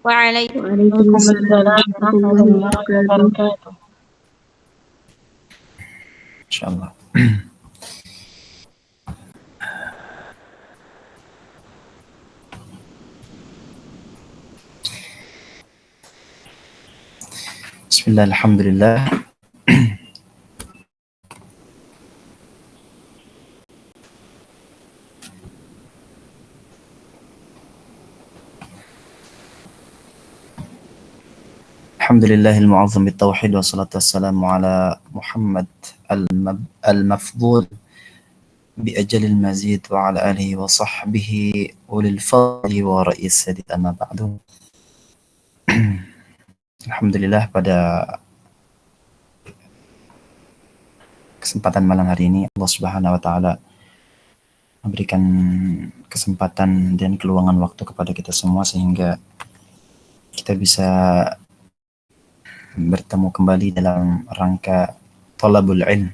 وعليكم وعليكم السلام السلام ورحمة ورحمة الله الله وبركاته. وبركاته. إن شاء الله. بسم الله الحمد لله. الحمد لله المعظم بالتوحيد والصلاة والسلام على محمد المفضول بأجل المزيد وعلى آله وصحبه أولي الفضل ورئيس السديد أما بعد. Alhamdulillah, pada kesempatan malam hari ini Allah Subhanahu wa taala memberikan kesempatan dan keluangan waktu kepada kita semua sehingga kita bisa bertemu kembali dalam rangka talabul ilm,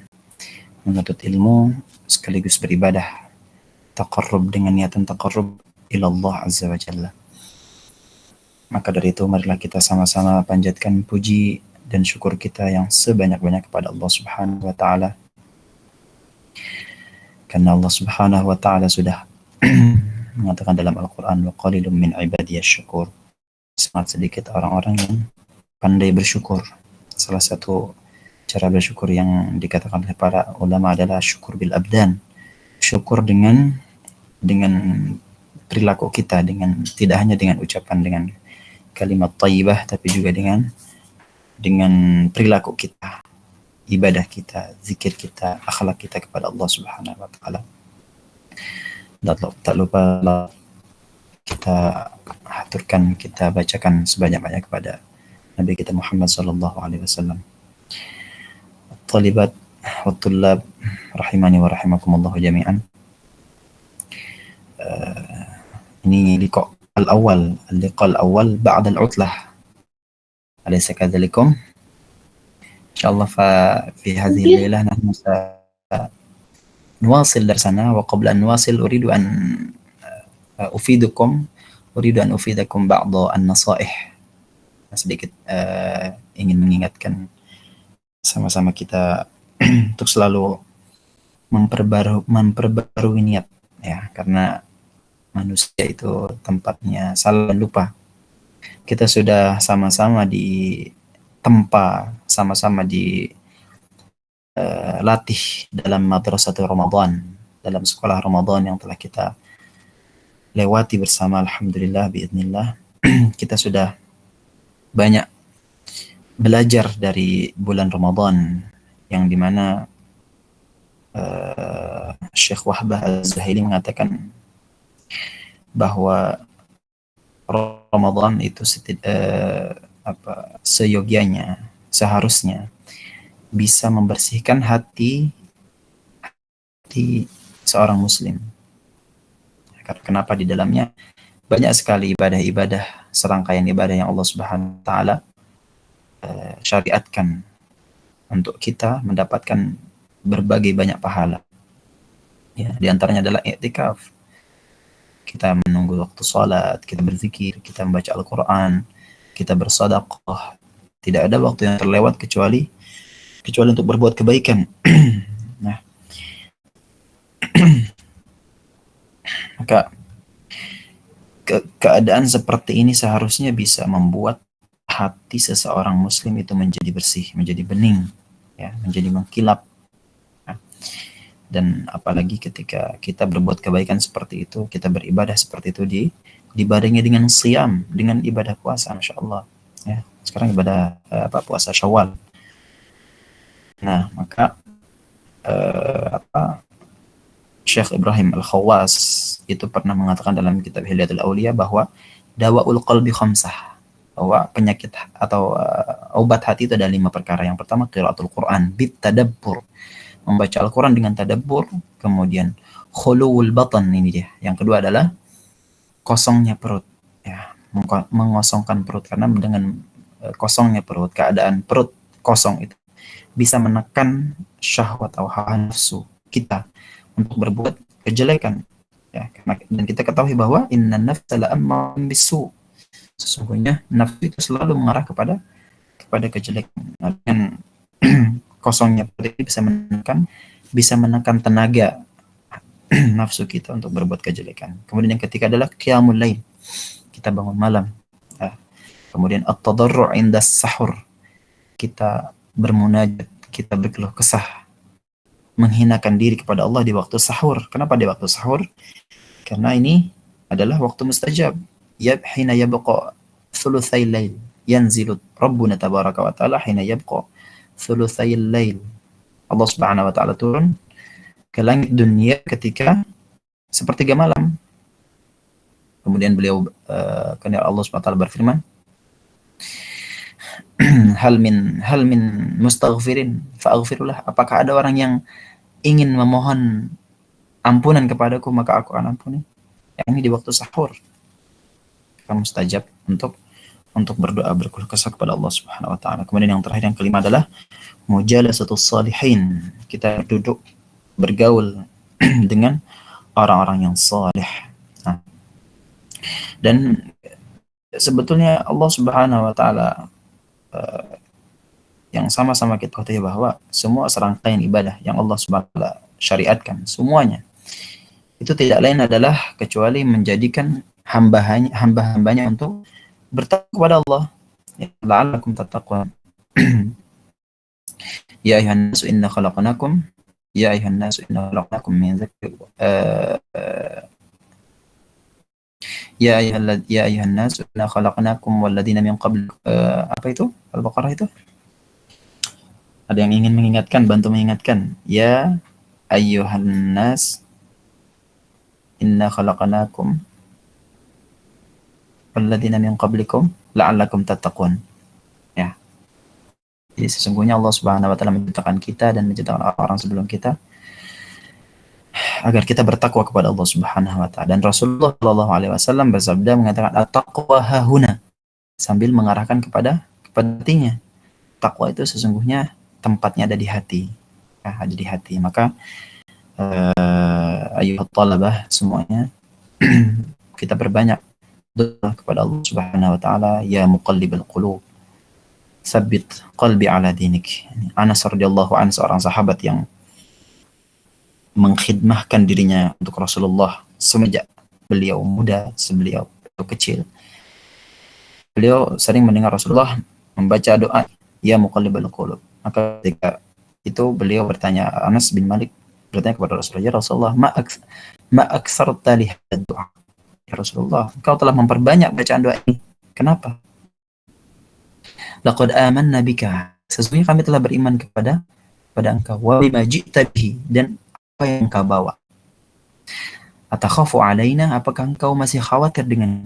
menuntut ilmu sekaligus beribadah, taqarrub dengan niatan taqarrub ila Allah azza wa jalla. Maka dari itu marilah kita sama-sama panjatkan puji dan syukur kita yang sebanyak-banyak kepada Allah Subhanahu wa taala. Karena Allah Subhanahu wa taala sudah mengatakan dalam Al-Qur'an, wa qalilum min ibadiyasy syakur. Sangat sedikit orang-orang yang pandai bersyukur. Salah satu cara bersyukur yang dikatakan oleh para ulama adalah syukur bil abdan. Syukur dengan perilaku kita, dengan tidak hanya dengan ucapan, dengan kalimat thayyibah, tapi juga dengan perilaku kita, ibadah kita, zikir kita, akhlak kita kepada Allah Subhanahu wa taala. Tak lupa kita haturkan, kita bacakan sebanyak-banyak kepada Nabi kita Muhammad sallallahu alaihi wasallam. Talibat wa tullab rahimani wa rahimakumullah jami'an. Ini liqa al-awwal ba'da al-utlah. Alaysa kadzalikum? Insyaallah fi hadhihi al-lailah nahnu نواصل درسنا وقبل أن نواصل أريد أن أفيدكم بعض النصائح. Sedikit ingin mengingatkan sama-sama kita untuk selalu memperbarui niat, ya, karena manusia itu tempatnya salah dan lupa. Kita sudah sama-sama ditempa, sama-sama latih dalam madrasah Ramadan, dalam sekolah Ramadan yang telah kita lewati bersama, alhamdulillah biidznillah. Kita sudah banyak belajar dari bulan Ramadan, yang dimana Syekh Wahbah Az-Zuhaili mengatakan bahwa Ramadan itu seyogianya, seharusnya bisa membersihkan hati seorang muslim. Kenapa? Di dalamnya banyak sekali ibadah-ibadah, serangkaian ibadah yang Allah Subhanahu wa taala syariatkan untuk kita mendapatkan berbagai banyak pahala. Ya, di antaranya adalah i'tikaf. Kita menunggu waktu salat, kita berzikir, kita membaca Al-Qur'an, kita bersedekah. Tidak ada waktu yang terlewat kecuali untuk berbuat kebaikan. Nah, maka keadaan seperti ini seharusnya bisa membuat hati seseorang muslim itu menjadi bersih, menjadi bening, ya, menjadi mengkilap. Dan apalagi ketika kita berbuat kebaikan seperti itu, kita beribadah seperti itu, dibarengi dengan siyam, dengan ibadah puasa, Masya Allah, ya. Sekarang ibadah puasa Syawal. Nah, maka Syekh Ibrahim Al-Khawwas itu pernah mengatakan dalam kitab Hilyatul Auliya bahwa dawaul qalbi khamsah, bahwa penyakit atau obat hati itu ada 5 perkara. Yang pertama qiraatul Quran bit tadabbur, membaca Al-Quran dengan tadabbur. Kemudian khuluwul batan, ini dia. Yang kedua adalah kosongnya perut, ya, mengosongkan perut, karena dengan kosongnya perut, keadaan perut kosong itu bisa menekan syahwat atau hawa nafsu kita untuk berbuat kejelekan, ya. Dan kita ketahui bahwa innan nafsa la'ammarun bisu, Sesungguhnya nafsu itu selalu mengarah kepada kejelekan. Dan kosongnya perut ini bisa menekan tenaga nafsu kita untuk berbuat kejelekan. Kemudian yang ketiga adalah qiyamul lail. Kita bangun malam. Nah, kemudian at-tadarru' inda sahur. Kita bermunajat, kita berkeluh kesah, menghinakan diri kepada Allah di waktu sahur. Kenapa di waktu sahur? Karena ini adalah waktu mustajab. Hina yabqa thulutsai lail yanzilu Rabbuna tabaraka wa ta'ala hina yabqa thulutsai lail. Allah Subhanahu wa taala turun ke langit dunia ketika sepertiga malam. Kemudian beliau karena Allah Subhanahu wa taala berfirman, hal min mustaghfirin faaghfirullah. Apakah ada orang yang ingin memohon ampunan kepadaku maka aku akan ampuni. Yang ini di waktu sahur kan mustajab untuk berdoa berkeluh kesah kepada Allah Subhanahu wa taala. Kemudian yang terakhir yang kelima adalah mujalasatus salihin. Kita duduk bergaul dengan orang-orang yang saleh. Nah, dan sebetulnya Allah Subhanahu wa taala yang sama-sama kita ketahui bahwa semua serangkaian ibadah yang Allah Subhanahu wa taala syariatkan semuanya itu tidak lain adalah kecuali menjadikan hamba-hambanya untuk bertakwa kepada Allah. La'allakum tattaqun. Ya ayuhan nasu inna khalaqnakum min dzakarin ya ayuhan nasu inna khalaqnakum walladzina min qabl apa itu? Al-Baqarah itu? Ada yang ingin mengingatkan, bantu mengingatkan. Ya ayyuhan nas inna khalaqnakum walladzina min qablikum la'allakum tattaqun. Ya. Jadi sesungguhnya Allah Subhanahu wa taala menciptakan kita dan menciptakan orang-orang sebelum kita agar kita bertakwa kepada Allah Subhanahu wa taala. Dan Rasulullah sallallahu alaihi wasallam bersabda mengatakan at-taqwa hahuna sambil mengarahkan kepada hatinya. Takwa itu sesungguhnya tempatnya ada di hati. Ya, ada di hati. Maka ayuhat talabah semuanya kita berbanyak doa kepada Allah Subhanahu wa taala, ya muqallibal qulub tsabbit qalbi ala dinik. Anas radhiyallahu anhu seorang sahabat yang mengkhidmahkan dirinya untuk Rasulullah semenjak beliau muda, sebeliau kecil. Beliau sering mendengar Rasulullah membaca doa ya muqallibal qulub. Maka ketika itu beliau bertanya, Anas bin Malik bertanya kepada Rasulullah, ya Rasulullah, ma aktsarta li hadzal doa. Ya Rasulullah, engkau telah memperbanyak bacaan doa ini. Kenapa? Laqad amanna bika. Sesungguhnya kami telah beriman kepada engkau. Wa bima ji'ta bihi, dan apa yang engkau bawa. Atakhafu alaina, apakah engkau masih khawatir dengan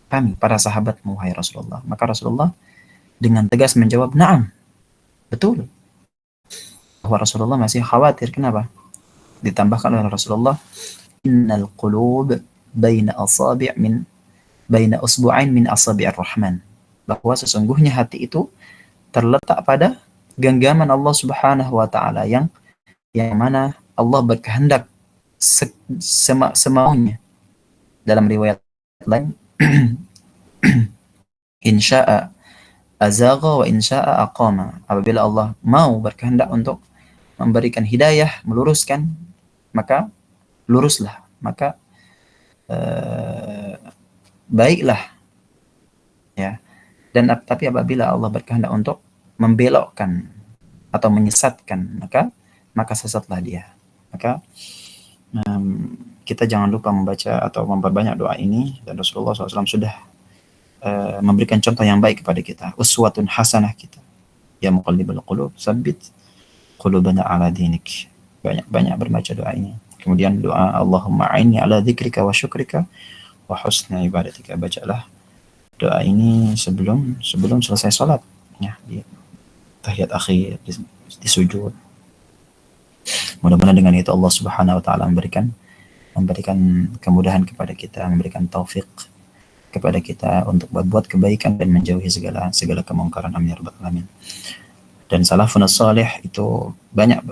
kami para sahabatmu wahai Rasulullah? Maka Rasulullah dengan tegas menjawab, na'am. Betul. Bahwa Rasulullah masih khawatir. Kenapa? Ditambahkan oleh Rasulullah, innal qulub baina usbu'ain min asabi'ir rahman. Bahwa sesungguhnya hati itu terletak pada genggaman Allah Subhanahu wa taala yang mana Allah berkehendak semaunya. Dalam riwayat lain insya'a azagha wa insya'a aqama. Apabila Allah mau berkehendak untuk memberikan hidayah, meluruskan, maka luruslah, maka baiklah, ya. Dan tapi apabila Allah berkehendak untuk membelokkan atau menyesatkan, maka sesatlah dia. Maka kita jangan lupa membaca atau memperbanyak doa ini, dan Rasulullah SAW sudah memberikan contoh yang baik kepada kita, uswatun hasanah kita. Ya muqallibal qulub tsabbit qulubana ala dinik. Banyak berbaca doa ini. Kemudian doa Allahumma a'inni ala dzikrika wa syukrika wa husni ibadatika. Bacalah doa ini sebelum selesai salat, ya, di tahiyat akhir, di sujud. Mudah-mudahan dengan itu Allah Subhanahu wa taala memberikan kemudahan kepada kita, memberikan taufik kepada kita untuk berbuat kebaikan dan menjauhi segala kemungkaran. Amin ya rabbal alamin. Dan salafun salih itu banyak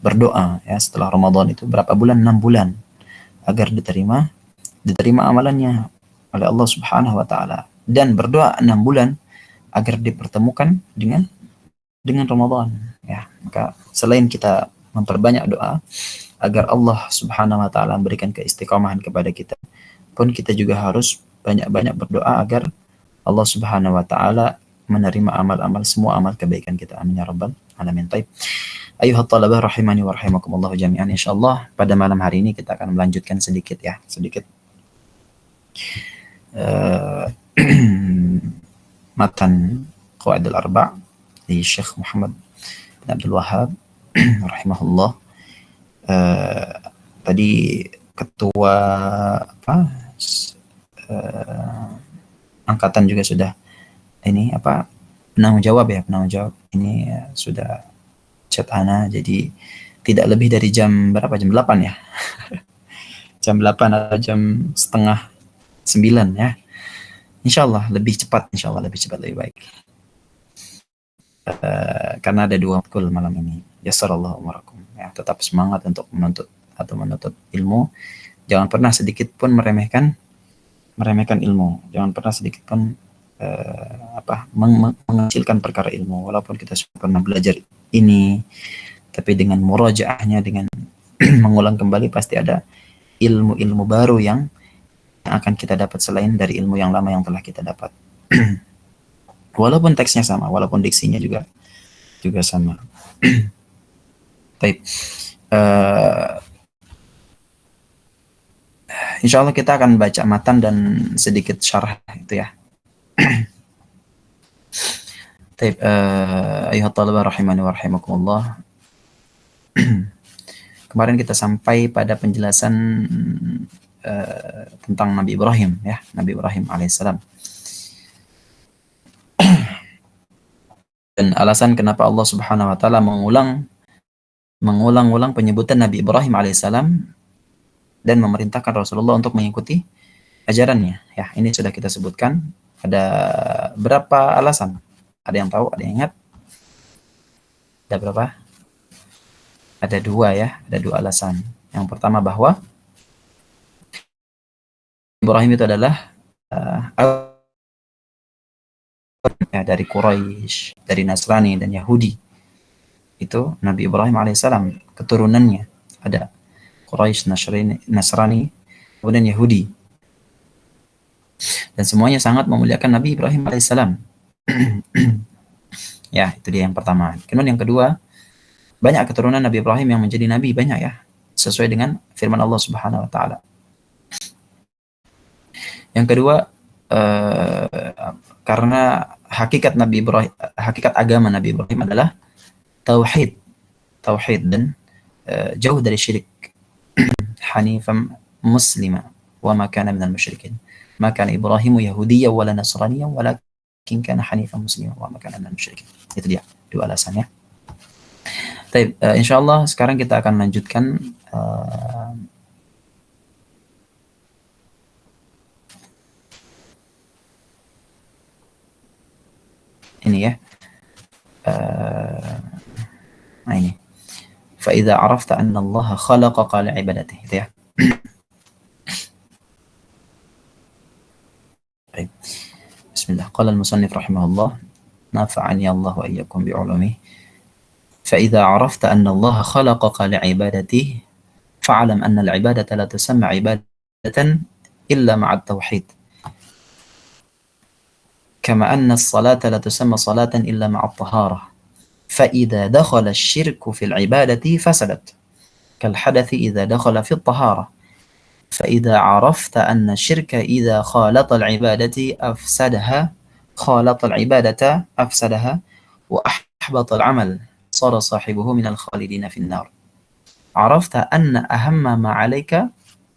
berdoa, ya, setelah Ramadan itu berapa bulan? 6 bulan agar diterima amalannya. oleh Allah Subhanahu wa taala, dan berdoa 6 bulan agar dipertemukan dengan Ramadan, ya. Maka selain kita memperbanyak doa agar Allah Subhanahu wa taala memberikan keistiqomahan kepada kita, pun kita juga harus banyak-banyak berdoa agar Allah Subhanahu wa taala menerima amal-amal, semua amal kebaikan kita. Amin ya rabbal alamin. Taib. Ayuhat talabah rahimani wa rahimakumullah jami'an. Insyaallah pada malam hari ini kita akan melanjutkan sedikit uh, matan Qawaid al-Arba' di Syekh Muhammad bin Abdul Wahhab rahimahullah. Tadi ketua angkatan juga sudah ini penanggung jawab ini sudah chat Ana, jadi tidak lebih dari jam berapa, jam 8 ya. Jam 8 atau jam setengah 9 ya. Insyaallah lebih cepat, lebih baik. Karena ada 2 matkul malam ini. Yassarallahu umarakum. Ya, tetap semangat untuk menuntut ilmu. Jangan pernah sedikit pun meremehkan ilmu. Jangan pernah sedikit pun mengecilkan perkara ilmu. Walaupun kita sudah pernah belajar ini, tapi dengan murajaahnya, dengan mengulang kembali, pasti ada ilmu-ilmu baru yang akan kita dapat selain dari ilmu yang lama yang telah kita dapat. Walaupun teksnya sama, walaupun diksinya juga sama. Baik. Insya Allah kita akan baca matan dan sedikit syarah itu ya. Baik, ayuhat talabah rahimani wa rahimakumullah. Kemarin kita sampai pada penjelasan tentang Nabi Ibrahim ya, Nabi Ibrahim alaihissalam. Dan alasan kenapa Allah Subhanahu wa taala mengulang-ulang penyebutan Nabi Ibrahim alaihissalam dan memerintahkan Rasulullah untuk mengikuti ajarannya. Ya, ini sudah kita sebutkan. Ada berapa alasan? Ada yang tahu? Ada yang ingat? Ada berapa? Ada 2 ya, ada 2 alasan. Yang pertama bahwa Ibrahim itu adalah dari Quraisy, dari Nasrani dan Yahudi. Itu Nabi Ibrahim alaihissalam, keturunannya ada Quraisy, Nasrani, kemudian Yahudi. Dan semuanya sangat memuliakan Nabi Ibrahim alaihissalam. Ya, itu dia yang pertama. Kemudian yang kedua, banyak keturunan Nabi Ibrahim yang menjadi nabi, banyak ya, sesuai dengan firman Allah Subhanahu wa taala. Yang kedua, karena hakikat agama Nabi Ibrahim adalah tauhid dan jauh dari syirik. Hanifan muslima wa ma kana minal musyrikin. Ma kana Ibrahimu yahudiyyan wala nasraniyyan walakin kana hanifan muslima wa ma kana minal musyrikin. Itu dia 2 alasannya. Baik, insyaallah sekarang kita akan lanjutkan ini ya. Nah ini. Fa idza arafta anna Allah khalaqaka li'ibadatihi, itu ya. Baik. Bismillah. Qala al-musannif rahimahullah, nafa'ani Allah wa iyyakum bi'ulumihi. Fa idza arafta anna Allah khalaqaka li'ibadatihi fa'lam anna al-ibadata la tusamma ibadatan illa ma'a at-tauhid. كما أن الصلاة لا تسمى صلاة إلا مع الطهارة فإذا دخل الشرك في العبادة فسدت كالحدث إذا دخل في الطهارة فإذا عرفت أن الشرك إذا خالط العبادة أفسدها وأحبط العمل صار صاحبه من الخالدين في النار عرفت أن أهم ما عليك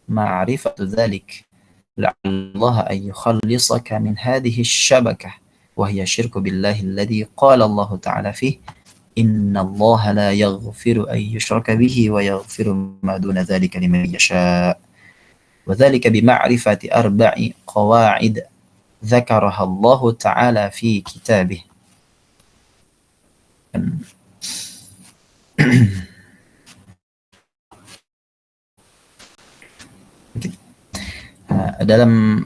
معرفة ذلك لعل الله أن يخلصك من هذه الشبكة وهي الشرك بالله الذي قال الله تعالى فيه إن الله لا يغفر أن يشرك به ويغفر ما دون ذلك لمن يشاء وذلك بمعرفة 4 قواعد ذكرها الله تعالى في كتابه. dalam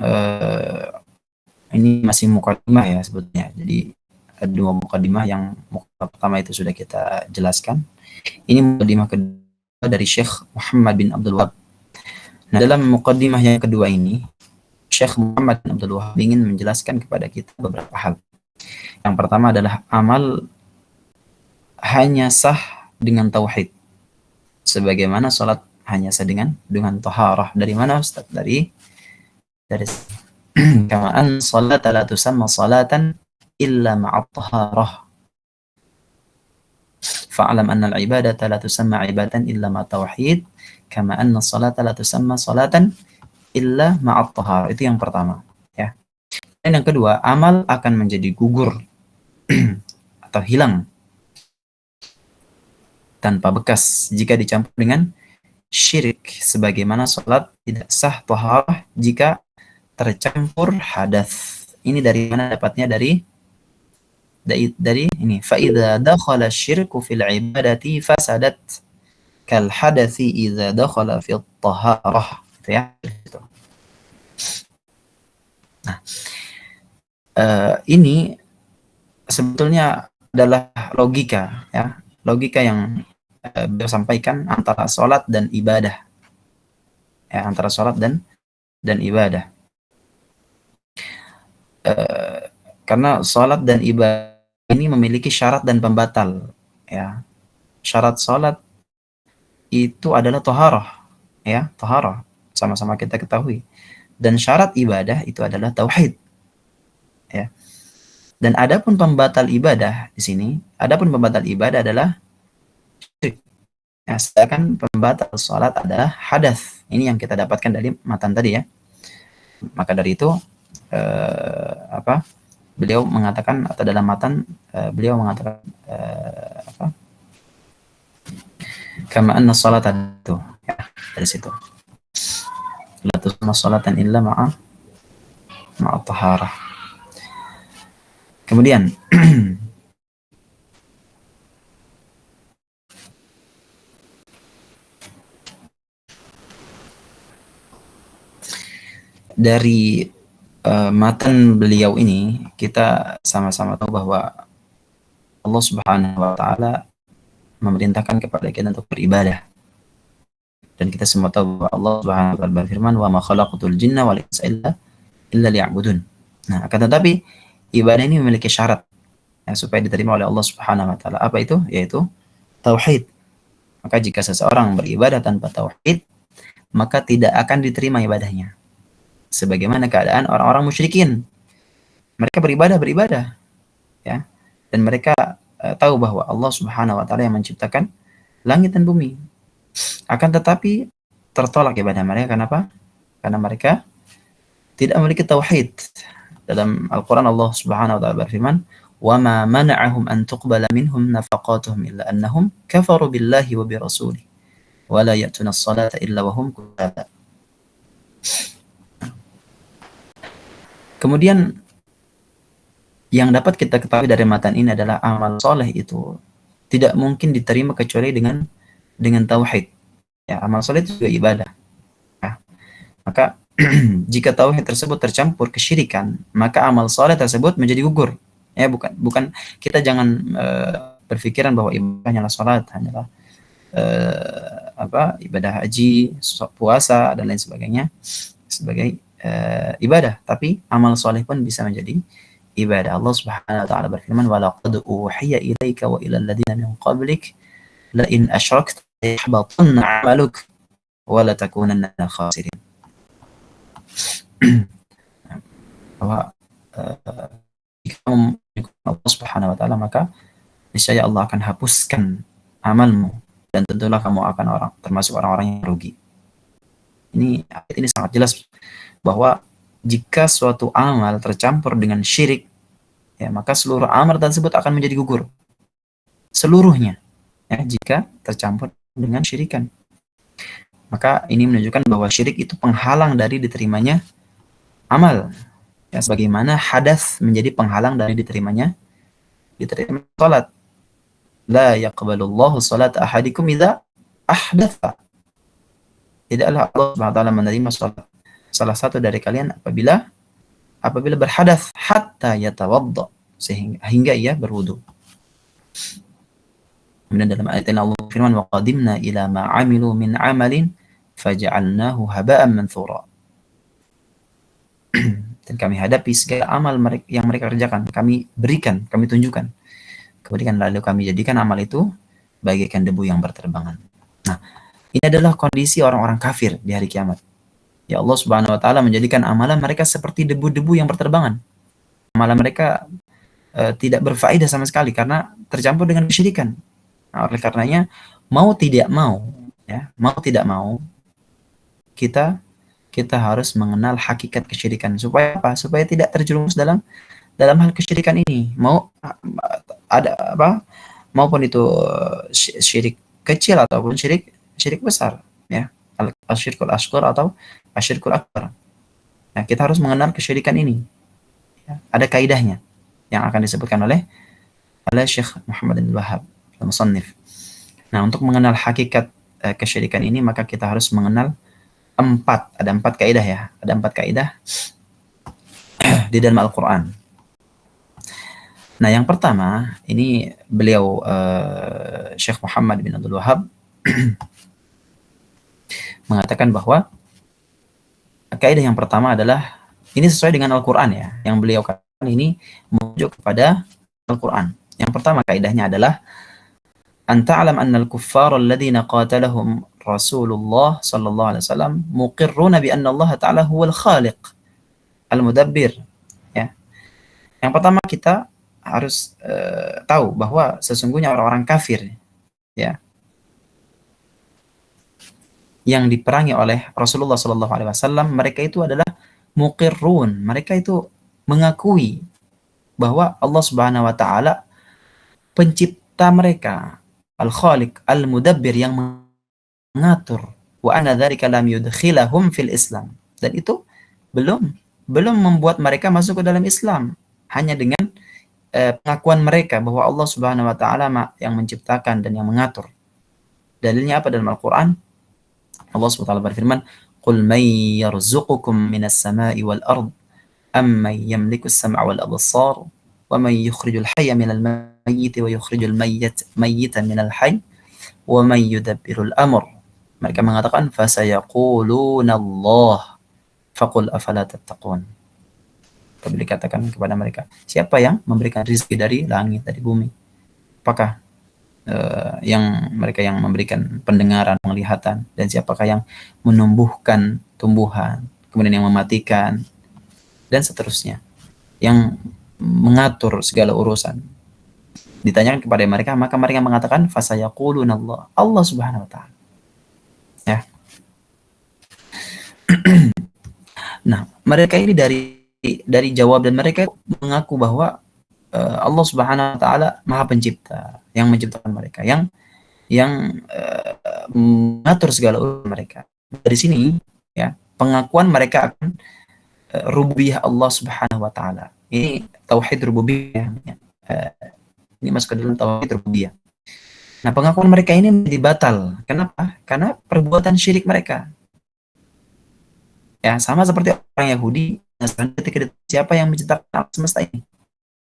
ini masih mukadimah ya sebetulnya. Jadi ada dua mukadimah, yang mukadimah pertama itu sudah kita jelaskan. Ini mukadimah kedua dari Syekh Muhammad bin Abdul Wahab. Nah, dalam mukadimah yang kedua ini, Syekh Muhammad bin Abdul Wahab ingin menjelaskan kepada kita beberapa hal. Yang pertama adalah amal hanya sah dengan tauhid. Sebagaimana salat hanya sah dengan taharah. Dari mana Ustaz? Dari kama an salata la tusamma salatan illa ma'a taharah. Fa'alam anna al-ibadata la tusamma ibadatan illa ma'a tauhid, kama anna salata la tusamma salatan illa ma'a taharah. Itu yang pertama, ya. Dan yang kedua, amal akan menjadi gugur atau hilang tanpa bekas jika dicampur dengan syirik, sebagaimana salat tidak sah taharah jika tercampur hadas. Ini dari mana dapatnya? Dari ini, fa idza dakhala syirku fil ibadati fasadat kal hadathi idza dakhala fi taharah. Itu ya. Nah, ini sebetulnya adalah logika, ya. Logika yang beliau sampaikan antara salat dan ibadah. Ya, antara salat dan ibadah. Karena salat dan ibadah ini memiliki syarat dan pembatal, ya. Syarat salat itu adalah taharah, ya, taharah, sama-sama kita ketahui. Dan syarat ibadah itu adalah tauhid, ya. Dan adapun pembatal ibadah di sini, adapun pembatal ibadah adalah syirik. Ya, sedangkan pembatal salat adalah hadas. Ini yang kita dapatkan dari matan tadi, ya. Maka dari itu beliau mengatakan, atau dalam matan beliau mengatakan kama anna salata, itu ya, dari situ la tusamma salatan illa ma'a taharah. Kemudian dari matan beliau ini kita sama-sama tahu bahwa Allah Subhanahu wa taala memerintahkan kepada kita untuk beribadah. Dan kita semua tahu bahwa Allah Subhanahu wa taala berfirman, "Wa ma khalaqatul jinna wal insa illa liya'budun." Nah, akan tetapi ibadah ini memiliki syarat, ya, supaya diterima oleh Allah Subhanahu wa taala. Apa itu? Yaitu tauhid. Maka jika seseorang beribadah tanpa tauhid, maka tidak akan diterima ibadahnya. Sebagaimana keadaan orang-orang musyrikin. Mereka beribadah, ya. Dan mereka tahu bahwa Allah Subhanahu wa taala yang menciptakan langit dan bumi. Akan tetapi tertolak ibadah mereka. Kenapa? Karena mereka tidak memiliki tauhid. Dalam Al-Qur'an Allah Subhanahu wa taala berfirman, "Wa ma mana'ahum an tuqbala minhum nafaqatuhum illa annahum kafaru billahi wa bi rasulih wa la ya'tuna as-salata illa wa hum kusala." Kemudian yang dapat kita ketahui dari matan ini adalah amal soleh itu tidak mungkin diterima kecuali dengan tauhid. Ya, amal soleh itu juga ibadah. Ya. Maka jika tauhid tersebut tercampur kesyirikan, maka amal soleh tersebut menjadi gugur. Ya, bukan kita jangan berpikiran bahwa ibadah hanyalah salat, hanyalah ibadah haji, puasa dan lain sebagainya sebagai ibadah, tapi amal soleh pun bisa menjadi ibadah. Allah Subhanahu wa taala berfirman, "Wa laqad uhiya ilaika wa ilal ladzina min qablik la in asyrakta yahbatanna 'amaluk wa la takunanna minal khasirin." Bahwa jika Allah Subhanahu wa taala, maka niscaya Allah akan hapuskan amalmu dan tentulah kamu akan termasuk orang-orang yang rugi. Ayat ini sangat jelas bahwa jika suatu amal tercampur dengan syirik, ya, maka seluruh amal tersebut akan menjadi gugur. Seluruhnya, ya, jika tercampur dengan syirikan. Maka ini menunjukkan bahwa syirik itu penghalang dari diterimanya amal. Ya, sebagaimana hadas menjadi penghalang dari diterima salat. La yaqbalullahu salata ahadikum idza ahdatha. Tidaklah Allah Subhanahu wa taala menerima salat salah satu dari kalian apabila berhadas hatta yatawadda, sehingga hingga ia berwudu. Kemudian dalam ayat ini Allah firman wa qadimna ila ma 'amilu min 'amalin faj'alnahu haba'an manthura. Dan kami hadapi segala amal yang mereka kerjakan, kami berikan, kami tunjukkan. Kemudian lalu kami jadikan amal itu bagaikan debu yang berterbangan. Nah, ini adalah kondisi orang-orang kafir di hari kiamat. Ya Allah Subhanahu wa taala menjadikan amalan mereka seperti debu-debu yang berterbangan. Amalan mereka tidak berfaedah sama sekali karena tercampur dengan kesyirikan. Nah, oleh karenanya mau tidak mau kita harus mengenal hakikat kesyirikan supaya apa? Supaya tidak terjerumus dalam hal kesyirikan ini. Mau ada apa? Maupun itu syirik kecil ataupun syirik besar, ya. Asyirkul asghar atau asyirkul akbar. Nah, kita harus mengenal kesyirikan ini. Ya, ada kaidahnya yang akan disebutkan oleh Syekh Muhammad bin Wahab al-Musannif. Nah, untuk mengenal hakikat kesyirikan ini maka kita harus mengenal ada empat kaidah ya. Ada 4 kaidah di dalam Al-Qur'an. Nah, yang pertama, ini beliau Syekh Muhammad bin Abdul Wahab mengatakan bahwa kaidah yang pertama adalah ini sesuai dengan Al-Qur'an ya. Yang beliau katakan ini merujuk kepada Al-Qur'an. Yang pertama kaidahnya adalah an ta'lam anna al-kuffar alladziina qatalahum Rasulullah sallallahu alaihi wasallam muqirruna bi anna Allah ta'ala huwal khaliq al-mudabbir, ya. Yang pertama kita harus tahu bahwa sesungguhnya orang-orang kafir, ya, yang diperangi oleh Rasulullah sallallahu alaihi wasallam, mereka itu adalah muqirrun, mereka itu mengakui bahwa Allah Subhanahu wa taala pencipta mereka, al-khaliq al-mudabbir, yang mengatur, wa anna dzalika lam yudkhilahum fil Islam, dan itu belum membuat mereka masuk ke dalam Islam, hanya dengan pengakuan mereka bahwa Allah Subhanahu wa taala yang menciptakan dan yang mengatur. Dalilnya apa dalam Al-Qur'an? Allah Subhanahu wa taala berfirman, "Qul may yarzuqukum minas sama'i wal ard amman yamliku as-sam'a wal absar wa man yukhrijul hayya minal mayyiti wa yukhrijul mayyita minal hayy wa man yudabbirul amr." Mereka mengatakan fasayaquluna Allah faqul afala tattaqun. Apabila dikatakan kepada mereka, siapa yang memberikan rezeki dari langit, dari bumi? Apakah yang mereka yang memberikan pendengaran, penglihatan, dan siapakah yang menumbuhkan tumbuhan, kemudian yang mematikan, dan seterusnya, yang mengatur segala urusan? Ditanyakan kepada mereka, maka mereka mengatakan fasayaquluna Allah, Allah Subhanahu wa taala, ya. Nah, mereka ini dari jawab dan mereka mengaku bahwa Allah Subhanahu wa taala Maha Pencipta, yang menciptakan mereka, yang mengatur segala urusan mereka. Dari sini, ya, pengakuan mereka akan rububiyah Allah Subhanahu wa taala. Ini tauhid rububiyah. Ini masuk ke dalam tauhid rububiyah. Nah, pengakuan mereka ini menjadi batal. Kenapa? Karena perbuatan syirik mereka. Ya, sama seperti orang Yahudi, ketika siapa yang menciptakan alam semesta ini?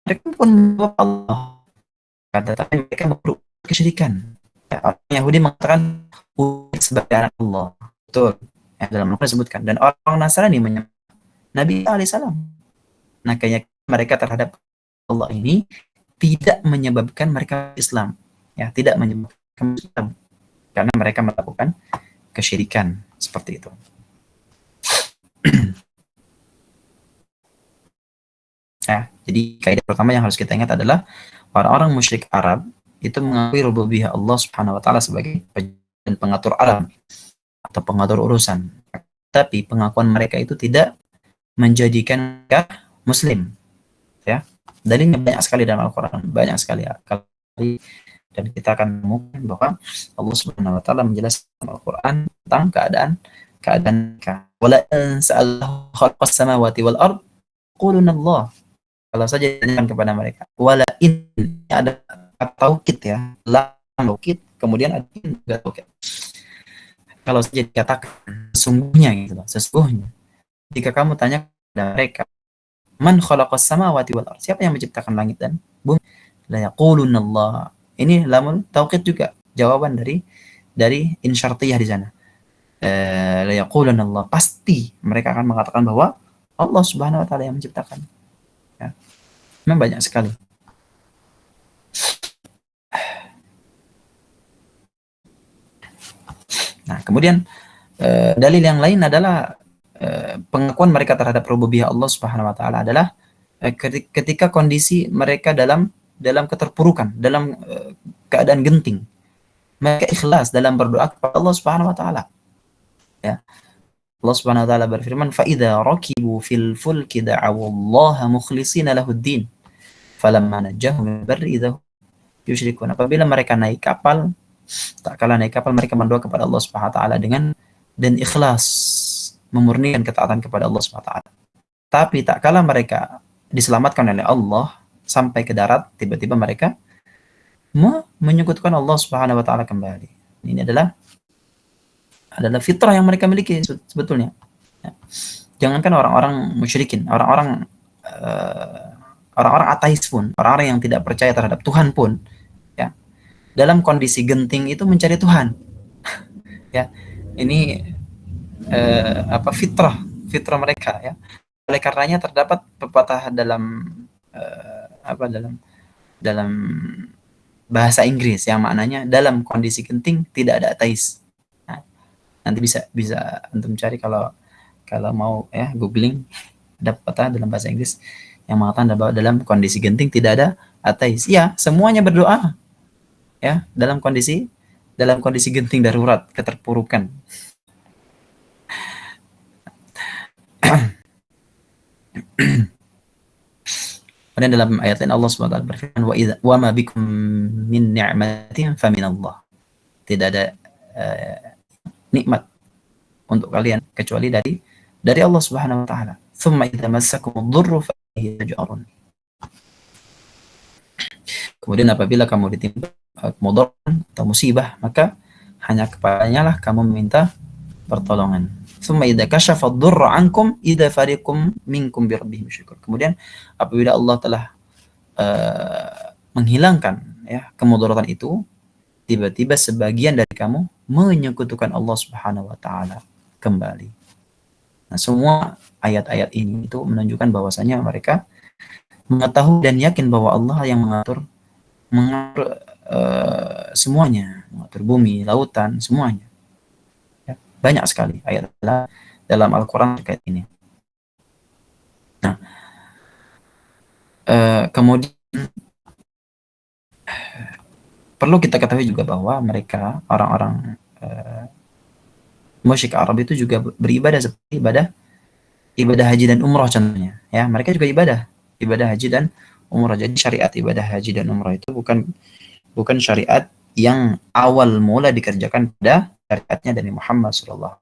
Mereka pun menjawab Allah. Tetapi mereka berbuat kesyirikan. Ya, orang Yahudi mengatakan sebagai anak Allah. Betul. Ya, dalam Al-Quran disebutkan. Dan orang Nasrani menyembah Nabi Isa alaihissalam. Nah, kayaknya mereka terhadap Allah ini tidak menyebabkan mereka Islam. Ya, tidak menyebabkan Islam. Karena mereka melakukan kesyirikan seperti itu. Ya, jadi kaidah pertama yang harus kita ingat adalah orang-orang musyrik Arab itu mengakui rububiyah Allah Subhanahu wa taala sebagai pengatur alam atau pengatur urusan. Tapi pengakuan mereka itu tidak menjadikan mereka muslim. Ya. Dalilnya banyak sekali dalam Al-Qur'an, banyak sekali dan kita akan menemukan bahwa Allah Subhanahu wa taala menjelaskan dalam Al-Qur'an tentang keadaan mereka. Wala in sa'alahu khalqas samawati wal ard quluna Allah. Kalau saja ditanyakan kepada mereka, wala in, ada taukid ya, lam taukid, kemudian ada in juga taukid. Kalau saja dikatakan sesungguhnya gitu, sesungguhnya Jika kamu tanya kepada mereka, man khalaqas samawati wal ardh, siapa yang menciptakan langit dan bumi? La yaqulunna Allah. Ini lamul tauqid juga, jawaban dari in syartiyah di sana. La yaqulunna Allah, pasti mereka akan mengatakan bahwa Allah Subhanahu wa taala yang menciptakan. Ya. Memang banyak sekali. Nah, kemudian dalil yang lain adalah pengakuan mereka terhadap rububiyah Allah Subhanahu wa taala adalah ketika kondisi mereka dalam keterpurukan, dalam keadaan genting. Mereka ikhlas dalam berdoa kepada Allah Subhanahu wa taala. Ya. Allah Subhanahu wa taala berfirman, "Fa idza rakibu fil fulki da'awu Allah mukhlishina lahuddin, falamma najjahum min barri idza yusyrikun." Apabila mereka naik kapal, tak kala naik kapal mereka berdoa kepada Allah Subhanahu wa taala dan ikhlas memurnikan ketaatan kepada Allah Subhanahu wa taala. Tapi tak kala mereka diselamatkan oleh Allah sampai ke darat, tiba-tiba mereka menyekutukan Allah Subhanahu wa taala kembali. Ini adalah fitrah yang mereka miliki sebetulnya. Ya. Jangankan orang-orang musyrikin, orang-orang ateis pun, orang-orang yang tidak percaya terhadap Tuhan pun, ya, dalam kondisi genting itu mencari Tuhan. Ya, ini fitrah mereka, ya. Oleh karenanya terdapat pepatah dalam dalam bahasa Inggris yang maknanya dalam kondisi genting tidak ada ateis. Nah, nanti bisa antum cari kalau mau ya, googling, ada pepatah dalam bahasa Inggris yang mengatakan bahwa dalam kondisi genting tidak ada ateis. Ya, semuanya berdoa. Ya, dalam kondisi genting darurat, keterpurukan. Kemudian dalam ayat lain Allah SWT berfirman, wa ma bikum min ni'matin fa min Allah. Tidak ada nikmat untuk kalian kecuali dari Allah Subhanahu wa taala. Tsumma idza massakumud dhurru fa ilayhi taj'arun. Kemudian apabila kamu ditimpa mudarat atau musibah, maka hanya kepadanya lah kamu meminta pertolongan. Tsumma idza kashafa ad-durra 'ankum idza fariqum minkum bi rabbihim yusyrikun. Kemudian apabila Allah telah menghilangkan ya kemudaratan itu, tiba-tiba sebagian dari kamu menyekutukan Allah Subhanahu wa taala kembali. Nah, semua ayat-ayat ini itu menunjukkan bahwasanya mereka mengetahui dan yakin bahwa Allah yang mengatur semuanya, mengatur bumi, lautan, semuanya. Ya, banyak sekali ayat dalam Al-Quran terkait ini. Nah, kemudian perlu kita ketahui juga bahwa mereka, orang-orang musyrik Arab itu juga beribadah seperti ibadah haji dan umrah contohnya. Ya, mereka juga ibadah haji dan umrah. Jadi syariat ibadah haji dan umrah itu bukan syariat yang awal mula dikerjakan pada syariatnya dari Muhammad SAW.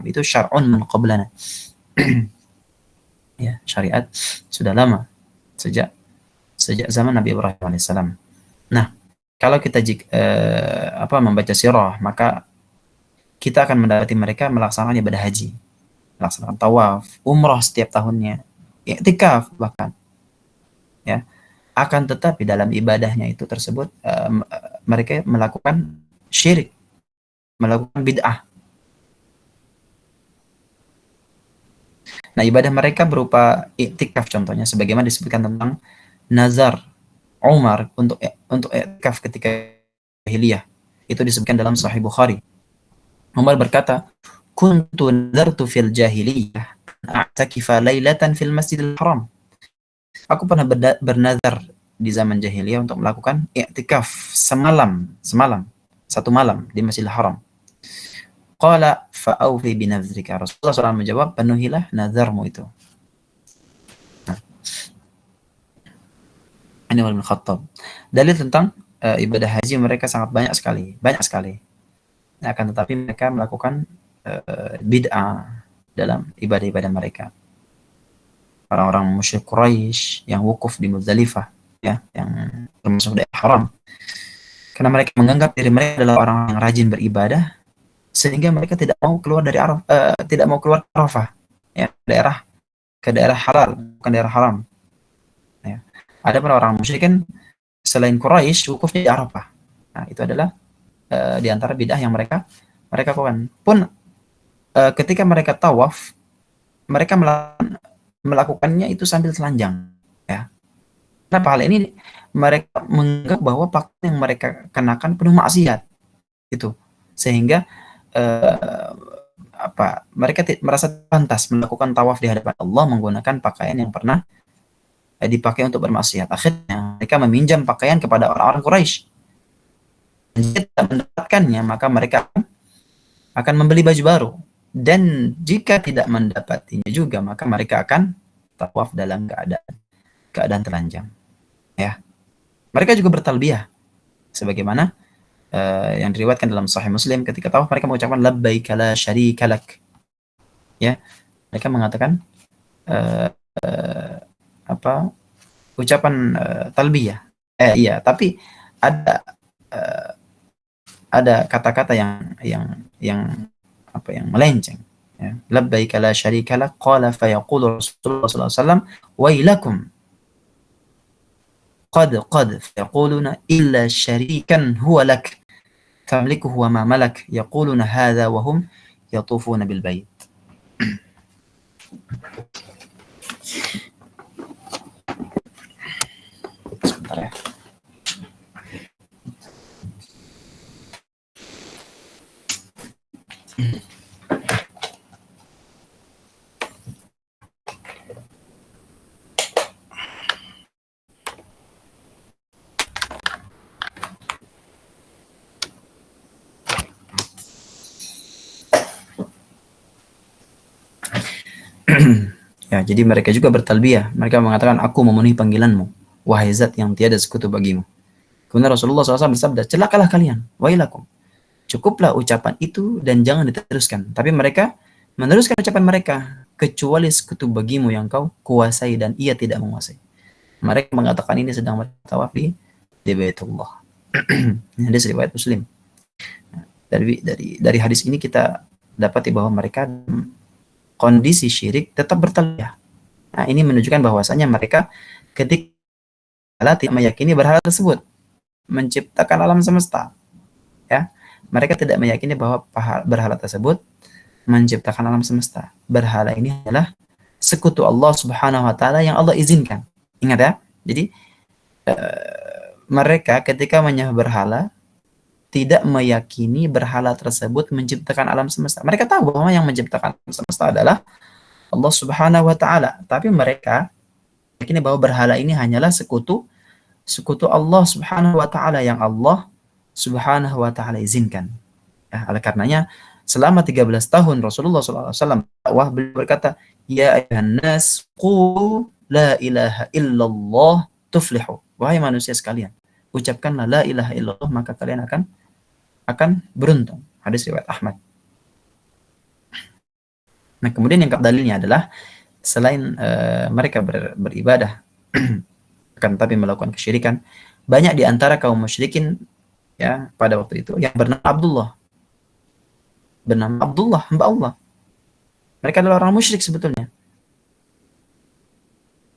Itu syar'un min qablana. Ya, syariat sudah lama, sejak zaman Nabi Ibrahim alaihissalam. Nah, kalau kita membaca sirah, maka kita akan mendapati mereka melaksanakan ibadah haji, melaksanakan tawaf, umrah setiap tahunnya, i'tikaf bahkan. Ya, akan tetapi dalam ibadahnya itu tersebut mereka melakukan syirik, melakukan bid'ah. Nah, ibadah mereka berupa i'tikaf contohnya, sebagaimana disebutkan tentang nazar Umar untuk i'tikaf ketika jahiliyah. Itu disebutkan dalam Sahih Bukhari. Umar berkata, "Kuntu nadartu fil jahiliyah a'takifa lailatan fil Masjidil Haram." Aku pernah bernazar di zaman jahiliyah untuk melakukan i'tikaf semalam, satu malam di Masjidil Haram. Qala fa'awfi binazrika. Rasulullah SAW menjawab, penuhilah nazarmu itu. Nah, ini Umar bin Khattab. Dalil tentang ibadah haji mereka sangat banyak sekali. Nah, akan tetapi mereka melakukan bid'ah dalam ibadah-ibadah mereka. Orang-orang musyrik Quraisy yang wukuf di Muzdalifah, ya, yang termasuk daerah haram, karena mereka menganggap diri mereka adalah orang yang rajin beribadah, sehingga mereka tidak mau keluar dari Arafah, ya, ke daerah halal, bukan daerah haram. Ya. Ada para orang musyrik kan selain Quraisy wukufnya di Arafah. Nah, itu adalah di antara bidah yang mereka lakukan. Pun ketika mereka tawaf, mereka melakukannya itu sambil telanjang. Ya. Kenapa hal ini? Mereka menganggap bahwa pakaian yang mereka kenakan penuh maksiat. Itu. Sehingga mereka merasa pantas melakukan tawaf di hadapan Allah menggunakan pakaian yang pernah dipakai untuk bermaksiat. Akhirnya mereka meminjam pakaian kepada orang-orang Quraisy. Jika tidak mendapatkannya, maka mereka akan membeli baju baru. Dan jika tidak mendapatinya juga, maka mereka akan tawaf dalam keadaan telanjang. Ya, mereka juga bertalbiyah, sebagaimana yang diriwayatkan dalam Sahih Muslim, ketika tawaf mereka mengucapkan labbaik la syarika lak. Ya, mereka mengatakan ucapan talbiyah. Iya, tapi ada kata-kata yang melenceng. Ya. Labbaik la syarika lak, qala fa yaqulu Rasulullah sallallahu alaihi wasallam wailakum qad fayaquluna illa syarikan huwa lak tamlikuhu wa ma malak yaquluna hadha wa hum yatufuna bil bait. Sebentar ya. Ya, jadi mereka juga bertalbiyah. Mereka mengatakan, aku memenuhi panggilanmu, wahai zat yang tiada sekutu bagimu. Kemudian Rasulullah SAW bersabda, celakalah kalian, wailakum. Cukuplah ucapan itu dan jangan diteruskan. Tapi mereka meneruskan ucapan mereka, kecuali sekutu bagimu yang kau kuasai dan ia tidak menguasai. Mereka mengatakan ini sedang bertawaf di Baitullah. Ini hadis riwayat Muslim. Dari hadis ini kita dapati bahwa mereka kondisi syirik tetap bertalbiyah. Nah, ini menunjukkan bahwasanya mereka ketika tidak meyakini berhala tersebut menciptakan alam semesta. Ya, mereka tidak meyakini bahwa berhala tersebut menciptakan alam semesta. Berhala ini adalah sekutu Allah Subhanahu wa taala yang Allah izinkan. Ingat ya. Jadi mereka ketika menyembah berhala tidak meyakini berhala tersebut menciptakan alam semesta. Mereka tahu bahwa yang menciptakan alam semesta adalah Allah Subhanahu wa taala, tapi mereka meyakini bahwa berhala ini hanyalah sekutu Allah Subhanahu wa taala yang Allah Subhanahu wa taala izinkan. Ya, oleh karenanya selama 13 tahun Rasulullah SAW dakwah, beliau berkata, ya ayuhan nas qulu la ilaha illallah tuflihu. Wahai manusia sekalian, ucapkanlah la ilaha illallah maka kalian akan beruntung. Hadis riwayat Ahmad. Nah, kemudian yang dalilnya adalah selain mereka beribadah akan tapi melakukan kesyirikan, banyak di antara kaum musyrikin ya pada waktu itu yang bernama Abdullah, hamba Allah. Mereka adalah orang musyrik sebetulnya.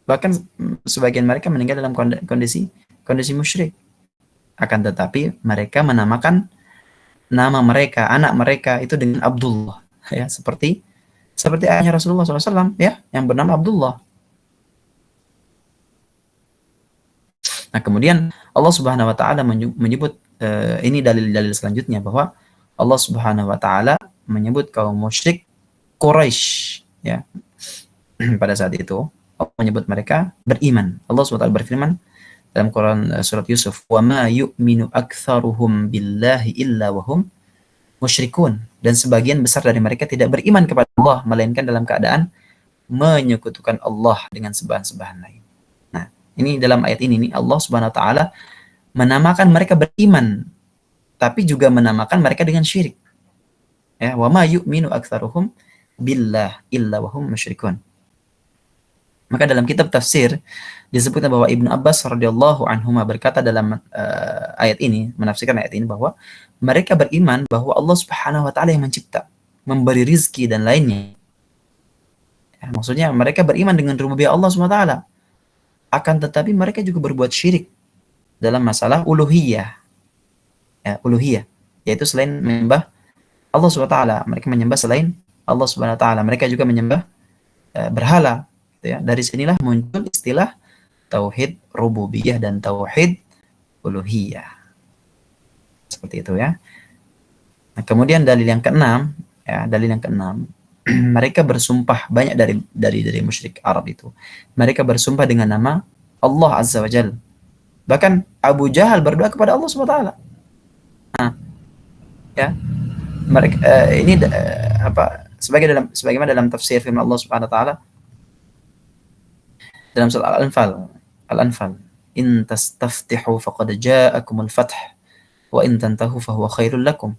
Bahkan sebagian mereka meninggal dalam kondisi musyrik. Akan tetapi mereka menamakan nama mereka, anak mereka itu dengan Abdullah, ya, seperti ayahnya Rasulullah SAW, ya, yang bernama Abdullah. Nah, kemudian Allah Subhanahu Wa Taala menyebut ini dalil-dalil selanjutnya bahwa Allah Subhanahu Wa Taala menyebut kaum musyrik Quraisy, ya, pada saat itu Allah menyebut mereka beriman. Allah SWT berfirman dalam Quran surat Yusuf, wa ma yu'minu aktsaruhum billahi illa wahum musyrikun, dan sebagian besar dari mereka tidak beriman kepada Allah melainkan dalam keadaan menyekutukan Allah dengan sembahan-sembahan lain. Nah, ini dalam ayat ini nih Allah Subhanahu wa taala menamakan mereka beriman tapi juga menamakan mereka dengan syirik. Ya, wa ma yu'minu aktsaruhum billah illa wahum musyrikun. Maka dalam kitab tafsir disebutkan bahwa Ibnu Abbas radhiyallahu anhuma berkata dalam ayat ini, menafsirkan ayat ini bahwa mereka beriman bahwa Allah Subhanahu wa taala yang mencipta, memberi rizki dan lainnya. Ya, maksudnya mereka beriman dengan rububiyah Allah SWT. Akan tetapi mereka juga berbuat syirik dalam masalah uluhiyah. Ya, uluhiyah. Yaitu selain menyembah Allah SWT. Mereka menyembah selain Allah SWT. Mereka juga menyembah berhala. Gitu ya. Dari sinilah muncul istilah tauhid rububiyah dan tauhid uluhiyah. Seperti itu ya. Nah, kemudian dalil yang keenam, ya, dalil yang keenam, mereka bersumpah banyak dari musyrik Arab itu. Mereka bersumpah dengan nama Allah Azza wa Jalla. Bahkan Abu Jahal berdoa kepada Allah Subhanahu wa taala. Nah, ya. Mereka ini sebagaimana dalam tafsir firman Allah Subhanahu wa taala dalam surah Al-Anfal, in tastaftihu faqad ja'akumul fath wa in tantahu fahuwa khairul lakum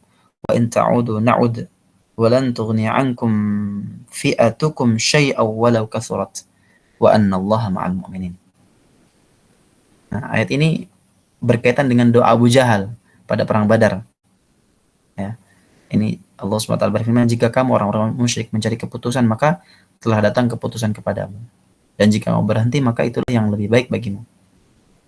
wa in ta'udu na'ud wa lan tughni 'ankum fi'atukum syai'aw walau kathurat wa anna Allaha ma'al mu'minin. Nah, ayat ini berkaitan dengan doa Abu Jahal pada perang Badar. Ya. Ini Allah SWT berfirman, jika kamu orang-orang musyrik mencari keputusan, maka telah datang keputusan kepadamu. Dan jika kamu berhenti, maka itulah yang lebih baik bagimu.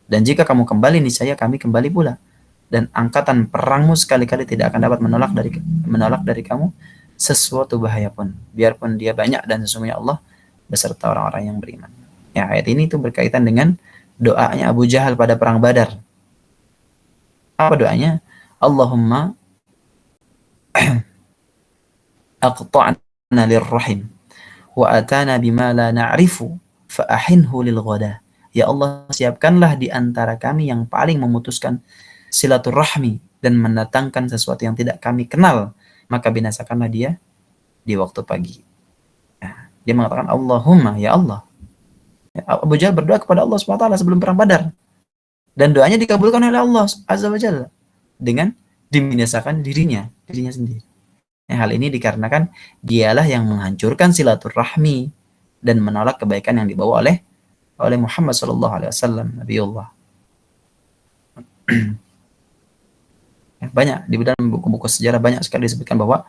Dan jika kamu kembali, niscaya kami kembali pula. Dan angkatan perangmu sekali-kali tidak akan dapat menolak dari kamu sesuatu bahaya pun, biarpun dia banyak, dan sesungguhnya Allah beserta orang-orang yang beriman. Ya, ayat ini itu berkaitan dengan doanya Abu Jahal pada perang Badar. Apa doanya? Allahumma aqta'na lirrahim wa atana bima la na'rifu fa ahinhu lil ghada. Ya Allah, siapkanlah di antara kami yang paling memutuskan silaturahmi dan mendatangkan sesuatu yang tidak kami kenal, maka binasakanlah dia di waktu pagi. Nah, dia mengatakan Allahumma, ya Allah. Abu Jahal berdoa kepada Allah SWT sebelum perang Badar. Dan doanya dikabulkan oleh Allah Azza wa Jalla dengan dibinasakan dirinya sendiri. Nah, hal ini dikarenakan dialah yang menghancurkan silaturahmi dan menolak kebaikan yang dibawa oleh Muhammad SAW, Nabiullah. Banyak di dalam buku-buku sejarah banyak sekali disebutkan bahwa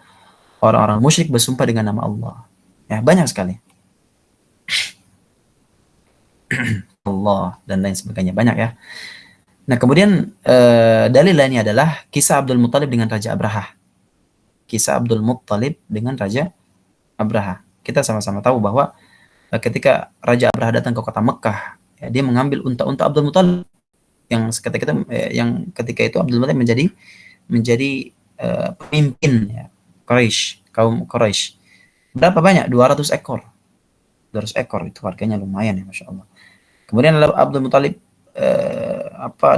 orang-orang musyrik bersumpah dengan nama Allah. Ya, banyak sekali. Allah dan lain sebagainya, banyak ya. Nah, kemudian dalil lainnya adalah kisah Abdul Muttalib dengan Raja Abraha. Kisah Abdul Muttalib dengan Raja Abraha. Kita sama-sama tahu bahwa ketika Raja Abraha datang ke kota Mekah, ya, dia mengambil unta-unta Abdul Muttalib yang ketika itu Abdul Muttalib menjadi pemimpin, ya, kaum Quraisy. Berapa banyak? 200 ekor. 200 ekor itu harganya lumayan ya, Masya Allah. Kemudian Abdul Muttalib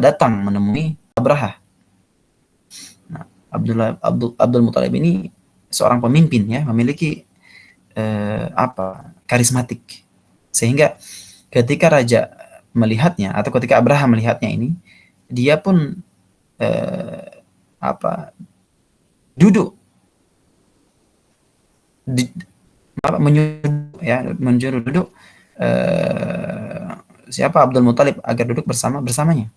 datang menemui Abraha. Nah, Abdul Muttalib ini seorang pemimpin, ya, memiliki karismatik, sehingga ketika raja melihatnya atau ketika Abraha melihatnya ini, dia pun duduk menyuruh duduk siapa Abdul Muttalib agar duduk bersamanya.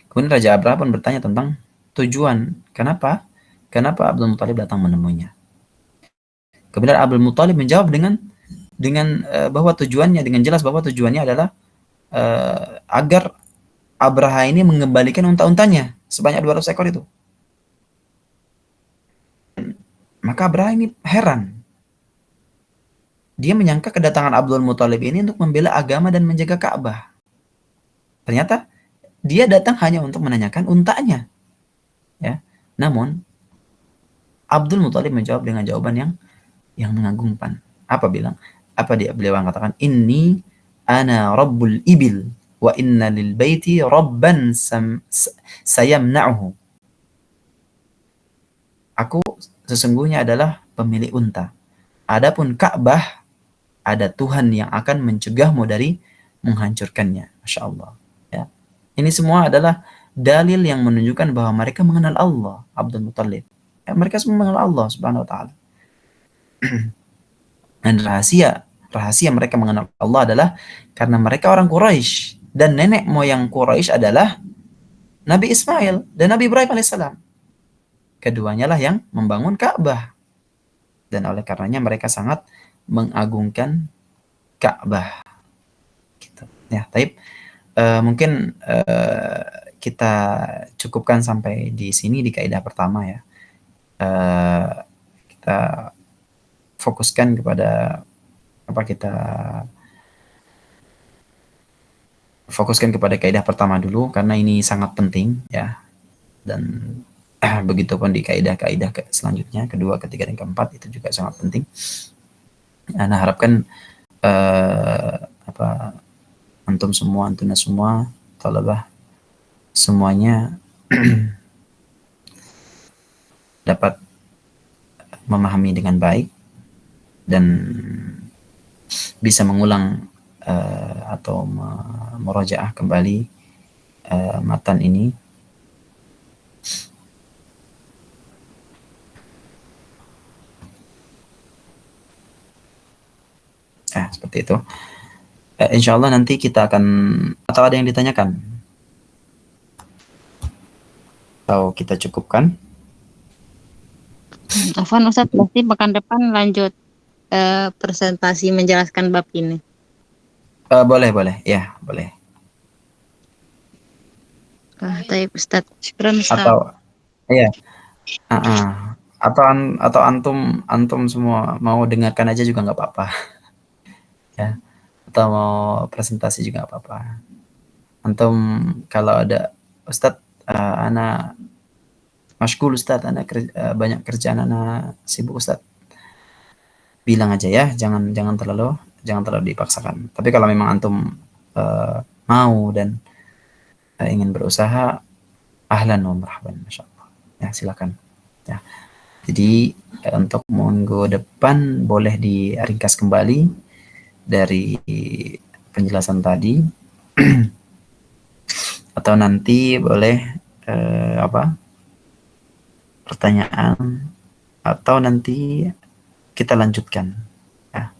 Kemudian Raja Abraha pun bertanya tentang tujuan kenapa Abdul Muttalib datang menemuinya. Kemudian Abdul Muttalib menjawab dengan bahwa tujuannya, dengan jelas bahwa tujuannya adalah agar Abraha ini mengembalikan unta-untanya sebanyak 200 ekor itu. Maka Abraha ini heran. Dia menyangka kedatangan Abdul Muttalib ini untuk membela agama dan menjaga Ka'bah. Ternyata dia datang hanya untuk menanyakan untanya. Ya. Namun Abdul Muttalib menjawab dengan jawaban yang mengagumkan. Beliau mengatakan, inni ana rabbul ibil wa inna lil baiti rabban sayamna'uhu. Aku sesungguhnya adalah pemilik unta. Adapun Ka'bah, ada Tuhan yang akan mencegahmu dari menghancurkannya. Masya Allah. Ya. Ini semua adalah dalil yang menunjukkan bahwa mereka mengenal Allah, Abdul Muttalib. Ya, mereka semua mengenal Allah Subhanahu wa Ta'ala. Dan rahasia mereka mengenal Allah adalah karena mereka orang Quraisy, dan nenek moyang Quraisy adalah Nabi Ismail dan Nabi Ibrahim alaihissalam. Keduanya lah yang membangun Ka'bah. dan oleh karenanya mereka sangat mengagungkan Ka'bah gitu. Ya, taib. Mungkin kita cukupkan sampai di sini di kaidah pertama ya. Kita fokuskan kepada kita fokuskan kepada kaidah pertama dulu karena ini sangat penting ya, dan begitupun di kaidah-kaidah selanjutnya, kedua, ketiga, dan keempat itu juga sangat penting. Nah, harapkan antum semua, antuna semua, talabah semuanya dapat memahami dengan baik dan bisa mengulang atau merojaah kembali matan ini. Seperti itu. Insya Allah nanti kita akan, atau ada yang ditanyakan? Atau kita cukupkan? Afwan Ustadz, berarti pekan depan lanjut presentasi menjelaskan bab ini. Boleh, ya boleh. Taib Ustadz, syukran Ustadz. Atau iya, atau antum semua mau dengarkan aja juga nggak apa-apa, ya. Atau mau presentasi juga nggak apa-apa. Antum kalau ada Ustadz, ana masyghul Ustadz, ana banyak kerjaan, ana sibuk Ustadz, bilang aja ya, jangan terlalu dipaksakan. Tapi kalau memang antum mau dan ingin berusaha, ahlan wa marhaban, masyaallah. Ya, silakan. Ya. Jadi untuk minggu depan boleh diringkas kembali dari penjelasan tadi atau nanti boleh pertanyaan, atau nanti kita lanjutkan. Ya.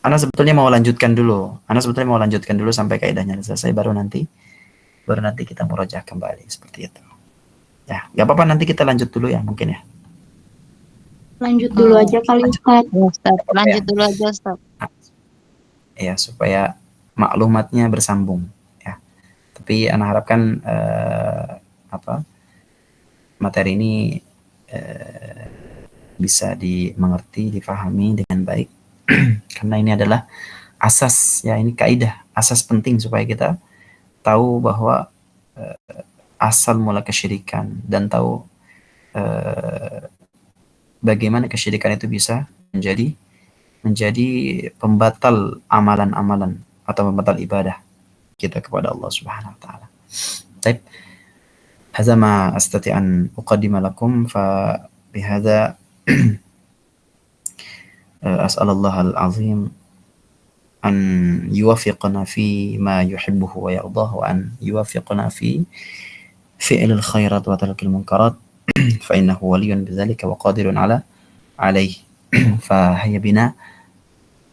Ana sebetulnya mau lanjutkan dulu sampai kaidahnya selesai, baru nanti kita murojaah kembali seperti itu. Ya, nggak apa-apa, nanti kita lanjut dulu ya mungkin ya. Lanjut dulu aja kali Ustadz. Lanjut dulu aja Ustadz. Ya, supaya maklumatnya bersambung ya. Tapi ana harapkan materi ini bisa dimengerti, difahami dengan baik karena ini adalah asas ya, ini kaidah, asas penting supaya kita tahu bahwa asal mula kesyirikan dan tahu bagaimana kesyirikan itu bisa menjadi pembatal amalan-amalan atau pembatal ibadah kita kepada Allah Subhanahu wa taala. Baik. Hadza ma astati an uqaddima lakum, fa bihadza as'alullah al-azim an yuwaffiqna fi ma yuhibbuhu wa yardah, wa an yuwaffiqna fi fi'lil khairat wa tarkil munkarat fa innahu waliyyun bidzalika wa qadirun alaihi. فهيا بنا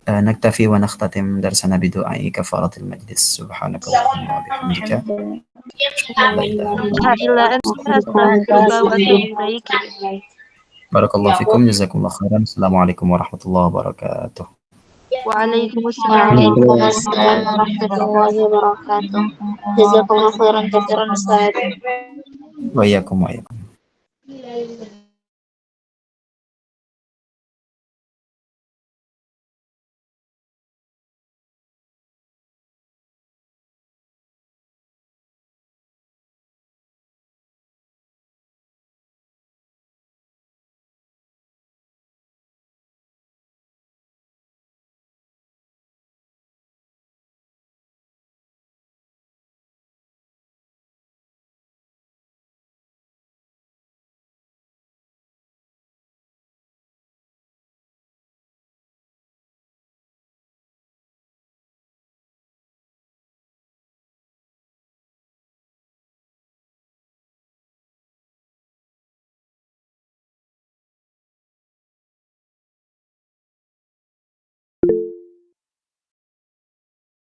نكتفي ونختتم درسنا بدعاء كفارة المجلس. سبحانك اللهم وبحمدك بارك الله فيكم، جزاكم الله خيرا. السلام عليكم ورحمة الله وبركاته. وعليكم السلام ورحمة الله وبركاته. جزاكم الله خيرا كثيرا أستاذ. وإياكم.